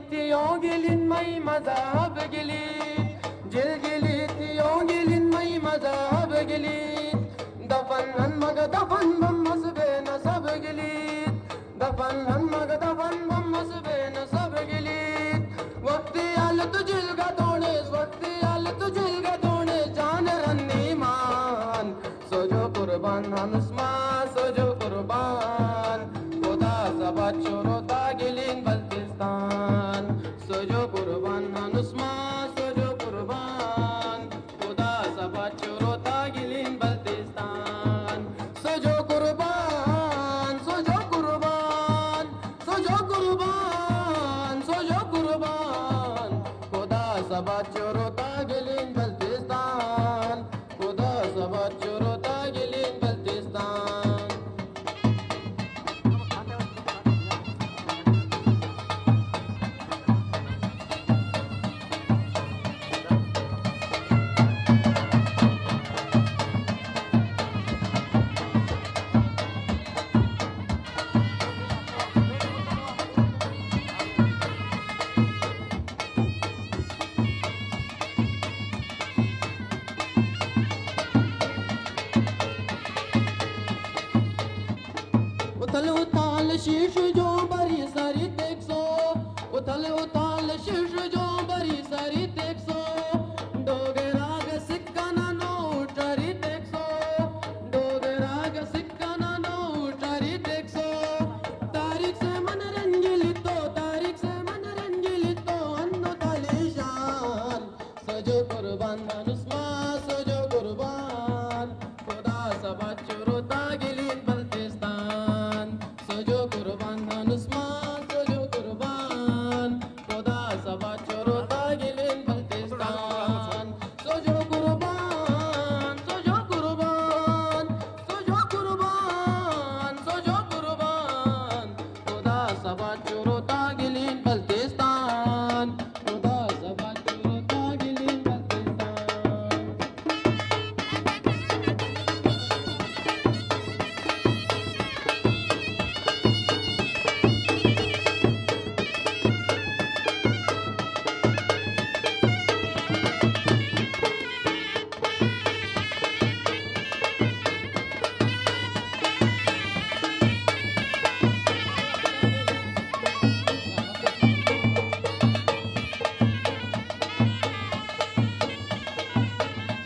गेलीत यो गेलीन माई मजाब गेलीत जेल गेलीत यो गेलीन माई मजाब गेलीत दफन मग दफन बम्मस बेन सब गेलीत दफन मग दफन बम्मस बेन सब गेलीत वक्ती आल तुझिल गदोणेस वक्ती आल तुझिल गदोणे जान रन्नी मान सोजो कुर्बान हनुस्मा सोजो कुर्बान खुदा सब चोरोता गेलीन बल्तिस्तान सोजो कुर्बान हनुस्मा सोजो कुर्बान खुदा सब चोरोता गेलीन बल्तिस्तान सोजो कुर्बान सोजो कुर्बान सोजो कुर्बान सोजो कुर्बान खुदा सब चोरोता गेलीन बल्तिस्तान खुदा सब चोरोता गेलीन बल्तिस्तान उथल उथाल शीश जो बरी सरी 100 उथल उथाल